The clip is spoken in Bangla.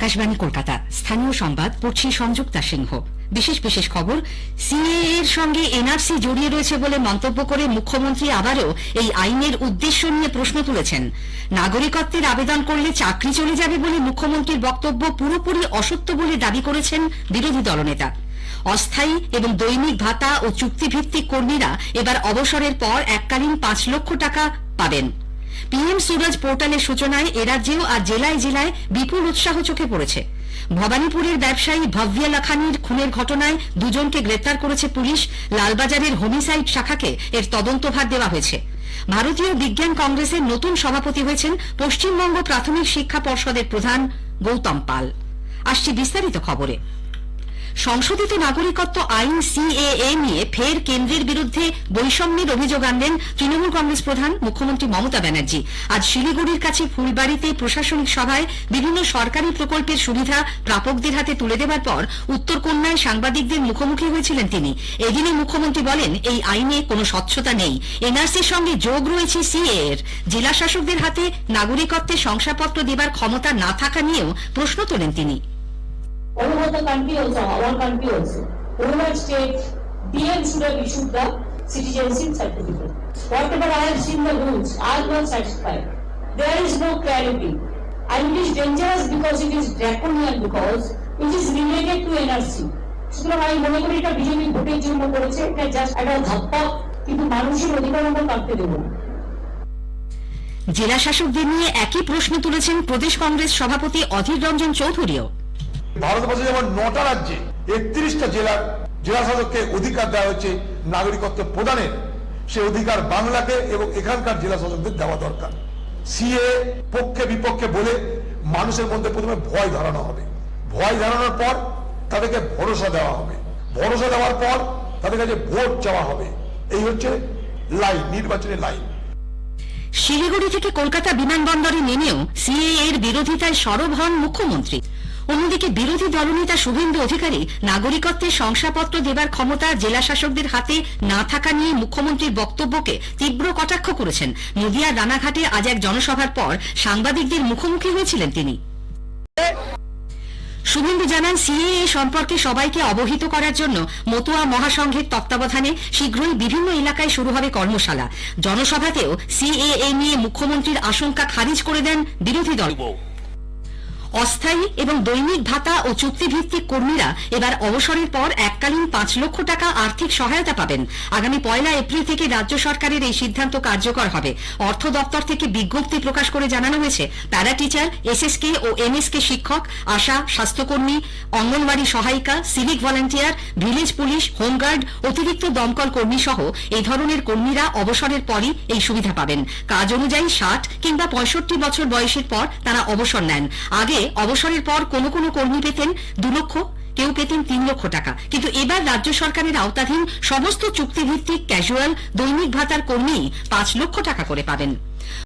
আকাশবাণী কলকাতা, স্থানীয় সংবাদ পড়ছি সংযুক্তা সিংহ। বিশেষ খবর, সিএএ এর সঙ্গে এনআরসি জড়িয়ে রয়েছে বলে মন্তব্য করে মুখ্যমন্ত্রী আবারও এই আইনের উদ্দেশ্য নিয়ে প্রশ্ন তুলেছেন। নাগরিকত্বের আবেদন করলে চাকরি চলে যাবে বলে মুখ্যমন্ত্রীর বক্তব্য পুরোপুরি অসত্য বলে দাবি করেছেন বিরোধী দলনেতা। অস্থায়ী এবং দৈনিক ভাতা ও চুক্তিভিত্তিক কর্মীরা এবার অবসরের পর এককালীন ৫ লক্ষ টাকা পাবেন। পিএম সুরজ পোর্টালের সূচনায় এরাজ্যেও আর জেলায় জেলায় বিপুল উৎসাহ চোখে পড়েছে। ভবানীপুরের ব্যবসায়ী ভব্য লাখানির খুনের ঘটনায় দুজনকে গ্রেপ্তার করেছে পুলিশ। লালবাজারের হোমিসাইড শাখাকে এর তদন্তভার দেওয়া হয়েছে। ভারতীয় বিজ্ঞান কংগ্রেসের নতুন সভাপতি হয়েছেন পশ্চিমবঙ্গ প্রাথমিক শিক্ষা পর্ষদের প্রধান গৌতম পাল। আসছি বিস্তারিত খবরে। সংশোধিত নাগরিকত্ব আইন সিএএ নিয়ে ফের কেন্দ্রের বিরুদ্ধে বৈষম্যের অভিযোগ আনলেন তৃণমূল কংগ্রেস প্রধান মুখ্যমন্ত্রী মমতা ব্যানার্জি। আজ শিলিগুড়ির কাছে ফুলবাড়িতে প্রশাসনিক সভায় বিভিন্ন সরকারি প্রকল্পের সুবিধা প্রাপকদের হাতে তুলে দেওয়ার পর উত্তরকন্যায় সাংবাদিকদের মুখোমুখি হয়েছিলেন তিনি। এদিনই মুখ্যমন্ত্রী বলেন, এই আইনে কোনো স্বচ্ছতা নেই। এনআরসির সঙ্গে যোগ রয়েছে সিএএ এর। জেলা শাসকদের হাতে নাগরিকত্বের শংসাপত্র দেবার ক্ষমতা না থাকা নিয়েও প্রশ্ন তোলেন তিনি। All over the country also, our country also, United States, DM should have issued the citizenship certificate. Whatever I have seen the rules, I am not satisfied. There is no clarity. And it is dangerous because it is draconian, because it is related to NRC. সুতরাং আমি মনে করি এটা বিজেপি ভোটের জন্য করেছে, এটা জাস্ট একটা ধাপ্পা, কিন্তু মানুষের অধিকার আমরা কাটতে দেব না। জেলা শাসকদের নিয়ে একই প্রশ্ন তুলেছেন প্রদেশ কংগ্রেস সভাপতি অধীর রঞ্জন চৌধুরীও। ভারতবর্ষে যেমন ৯টা রাজ্যে ৩১টা জেলা শাসককে অধিকার দেওয়া হচ্ছে নাগরিকত্ব প্রদানের, সে অধিকার বাংলাকে এবং এখানকার জেলা শাসকদের দেওয়া দরকার। সিএ পক্ষে বিপক্ষে বলে মানুষের মধ্যে প্রথমে ভয় ধরানো হবে, ভয় ধরানোর পর তাদেরকে ভরসা দেওয়া হবে, ভরসা দেওয়ার পর তাদের কাছে ভোট চাওয়া হবে। এই হচ্ছে লাইন, নির্বাচনের লাইন। শিলিগুড়ি থেকে কলকাতা বিমানবন্দরে নেমেও সিএএ এর বিরোধিতায় সরব হন মুখ্যমন্ত্রী। অন্যদিকে বিরোধী দলনেতা শুভেন্দু অধিকারী নাগরিকত্বের শংসাপত্র দেবার ক্ষমতা জেলা শাসকদের হাতে না থাকা নিয়ে মুখ্যমন্ত্রীর বক্তব্যকে তীব্র কটাক্ষ করেছেন। নদিয়ার রানাঘাটে আজ এক জনসভার পর সাংবাদিকদের মুখোমুখি হয়েছিলেন তিনি। শুভেন্দু জানান, সিএএ সম্পর্কে সবাইকে অবহিত করার জন্য মতুয়া মহাসংঘের তত্ত্বাবধানে শীঘ্রই বিভিন্ন এলাকায় শুরু হবে কর্মশালা। জনসভাতেও সিএএ নিয়ে মুখ্যমন্ত্রীর আশঙ্কা খারিজ করে দেন বিরোধী দল। অস্থায়ী এবং দৈনিক ভাতা ও চুক্তিভিত্তিক কর্মীরা এবার অবসরের পর এককালীন ৫ লক্ষ টাকা আর্থিক সহায়তা পাবেন। আগামী ১ এপ্রিল থেকে রাজ্য সরকারের এই সিদ্ধান্ত কার্যকর হবে। অর্থ দপ্তর থেকে বিজ্ঞপ্তি প্রকাশ করে জানানো হয়েছে, প্যারা টিচার, এসএসকে ও এমএসকে শিক্ষক, আশা, স্বাস্থ্যকর্মী, অঙ্গনওয়াড়ি সহায়িকা, civic volunteer, village police, home guard, অতিরিক্ত দমকল কর্মী সহ এই ধরনের কর্মীরা অবসরের পরই এই সুবিধা পাবেন। কাজ অনুযায়ী ৬০ কিংবা ৬৫ বছর বয়সের পর তারা অবসর নেন। আগে অবসরের পর কোনো কর্মী পেতেন ২ লক্ষ, কেউ পেতেন ৩ লক্ষ টাকা, কিন্তু এবার রাজ্য সরকারের আওতাধীন সমস্ত চুক্তিভিত্তিক ক্যাজুয়াল দৈনিক ভাতার কর্মী ৫ লক্ষ টাকা করে পাবেন।